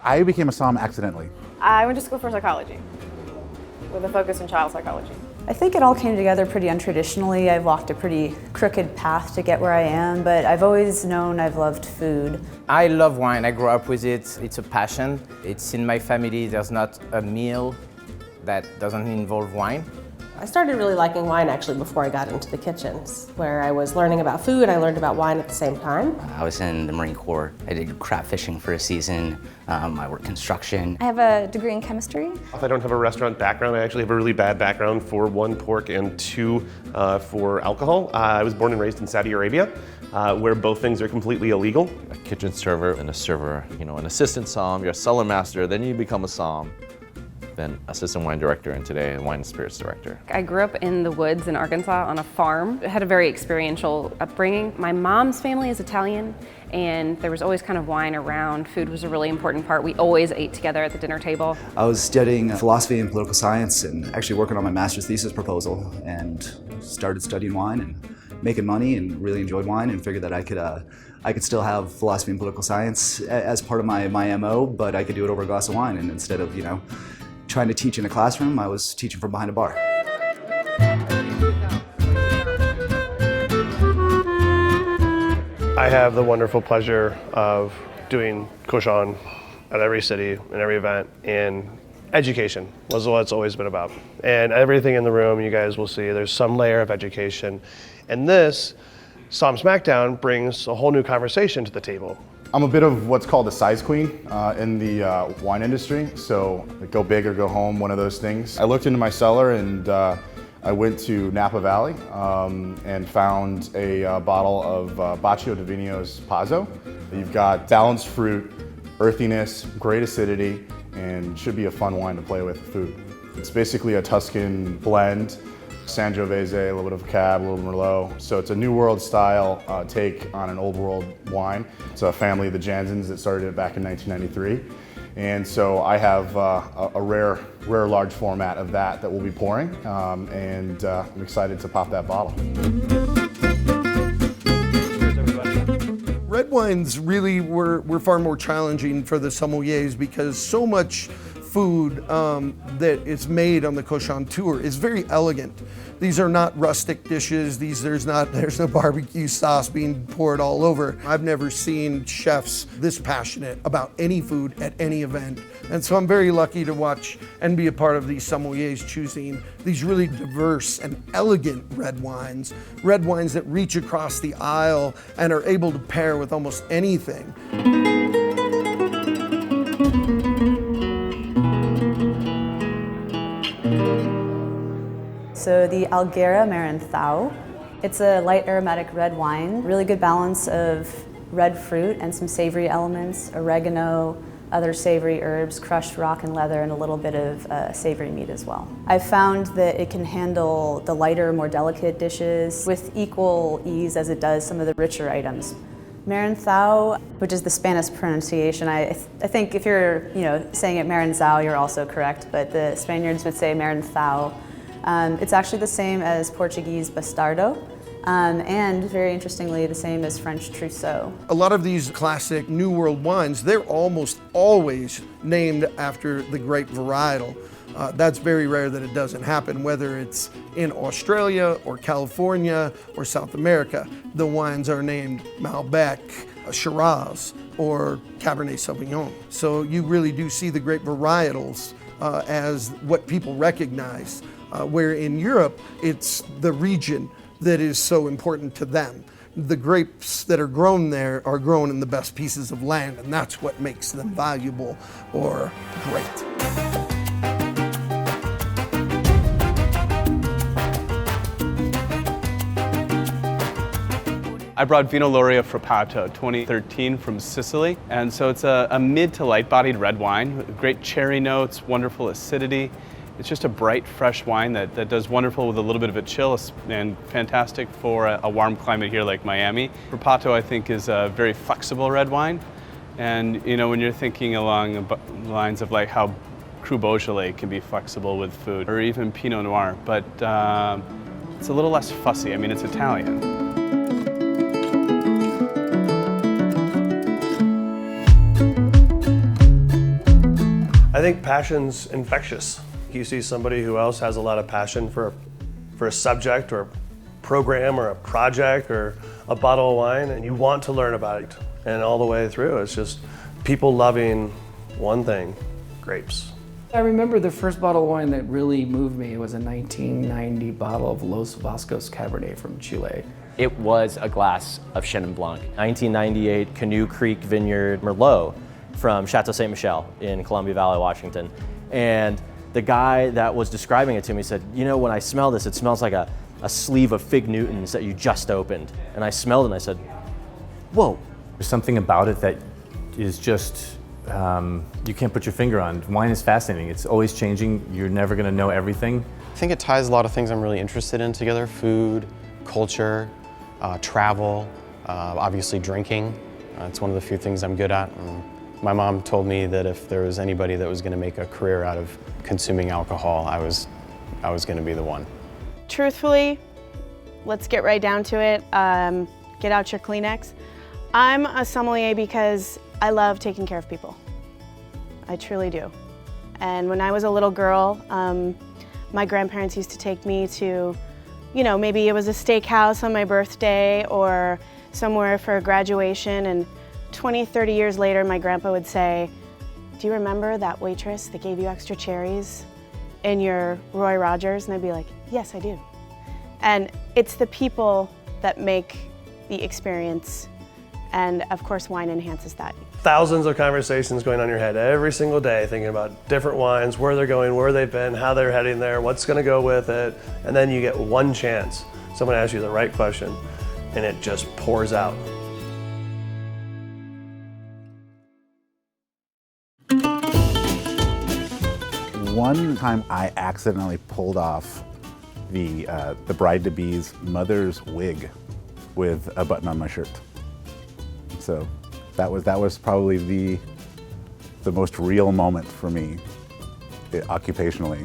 I became a SOMM accidentally. I went to school for psychology, with a focus in child psychology. I think it all came together pretty untraditionally. I've walked a pretty crooked path to get where I am, but I've always known I've loved food. I love wine. I grew up with it. It's a passion. It's in my family. There's not a meal that doesn't involve wine. I started really liking wine actually before I got into the kitchens, where I was learning about food and I learned about wine at the same time. I was in the Marine Corps. I did crab fishing for a season. I worked construction. I have a degree in chemistry. I don't have a restaurant background. I actually have a really bad background for 1, pork, and 2, for alcohol. I was born and raised in Saudi Arabia, where both things are completely illegal. A kitchen server and a server, an assistant SOMM, you're a cellar master, then you become a SOMM. Then assistant wine director, and today a wine and spirits director. I grew up in the woods in Arkansas on a farm. I had a very experiential upbringing. My mom's family is Italian, and there was always kind of wine around. Food was a really important part. We always ate together at the dinner table. I was studying philosophy and political science and actually working on my master's thesis proposal, and started studying wine and making money and really enjoyed wine and figured that I could still have philosophy and political science as part of my MO, but I could do it over a glass of wine, and instead of, trying to teach in a classroom, I was teaching from behind a bar. I have the wonderful pleasure of doing Koshan at every city and every event, and education was what it's always been about. And everything in the room, you guys will see, there's some layer of education. And this, SOMM SMACKDOWN, brings a whole new conversation to the table. I'm a bit of what's called a size queen in the wine industry, so go big or go home, one of those things. I looked into my cellar and I went to Napa Valley and found a bottle of Baccio di Vino's Pazzo. You've got balanced fruit, earthiness, great acidity, and should be a fun wine to play with food. It's basically a Tuscan blend. Sangiovese, a little bit of Cab, a little Merlot. So it's a New World style take on an Old World wine. It's a family, the Jansens, that started it back in 1993. And so I have a rare large format of that we'll be pouring. And I'm excited to pop that bottle. Red wines really were far more challenging for the sommeliers because so much food that is made on the Koshan tour is very elegant. These are not rustic dishes. There's no barbecue sauce being poured all over. I've never seen chefs this passionate about any food at any event. And so I'm very lucky to watch and be a part of these sommeliers choosing these really diverse and elegant red wines that reach across the aisle and are able to pair with almost anything. So the Alguera Maranhão, it's a light aromatic red wine, really good balance of red fruit and some savory elements, oregano, other savory herbs, crushed rock and leather, and a little bit of savory meat as well. I've found that it can handle the lighter, more delicate dishes with equal ease as it does some of the richer items. Maranhão, which is the Spanish pronunciation, I think if you're saying it Maranhão, you're also correct, but the Spaniards would say Maranhão. It's actually the same as Portuguese bastardo, and very interestingly, the same as French trousseau. A lot of these classic New World wines, they're almost always named after the grape varietal. That's very rare that it doesn't happen, whether it's in Australia or California or South America. The wines are named Malbec, Shiraz, or Cabernet Sauvignon. So you really do see the grape varietals as what people recognize. Where in Europe, it's the region that is so important to them. The grapes that are grown there are grown in the best pieces of land, and that's what makes them valuable or great. I brought Vino Laurea Frappato 2013 from Sicily, and so it's a mid to light-bodied red wine with great cherry notes, wonderful acidity, It's just a bright, fresh wine that does wonderful with a little bit of a chill and fantastic for a warm climate here like Miami. Frappato, I think, is a very flexible red wine. And you know, when you're thinking along the lines of like how Cru Beaujolais can be flexible with food, or even Pinot Noir, but it's a little less fussy. I mean, it's Italian. I think passion's infectious. You see somebody who else has a lot of passion for a subject or a program or a project or a bottle of wine, and you want to learn about it. And all the way through, it's just people loving one thing, grapes. I remember the first bottle of wine that really moved me. It was a 1990 bottle of Los Vascos Cabernet from Chile. It was a glass of Chenin Blanc. 1998 Canoe Creek Vineyard Merlot from Chateau Ste. Michelle in Columbia Valley, Washington. And the guy that was describing it to me said, you know, when I smell this, it smells like a sleeve of Fig Newtons that you just opened. And I smelled it and I said, whoa. There's something about it that is just, you can't put your finger on. Wine is fascinating. It's always changing. You're never going to know everything. I think it ties a lot of things I'm really interested in together: food, culture, travel, obviously drinking. It's one of the few things I'm good at. And my mom told me that if there was anybody that was going to make a career out of consuming alcohol, I was going to be the one. Truthfully, let's get right down to it. Get out your Kleenex. I'm a sommelier because I love taking care of people. I truly do. And when I was a little girl, my grandparents used to take me to, you know, maybe it was a steakhouse on my birthday or somewhere for a graduation, and 20, 30 years later, my grandpa would say, do you remember that waitress that gave you extra cherries in your Roy Rogers? And I'd be like, yes, I do. And it's the people that make the experience. And of course, wine enhances that. Thousands of conversations going on in your head every single day, thinking about different wines, where they're going, where they've been, how they're heading there, what's going to go with it. And then you get one chance. Someone asks you the right question, and it just pours out. One time I accidentally pulled off the bride-to-be's mother's wig with a button on my shirt. So that was probably the most real moment for me, occupationally.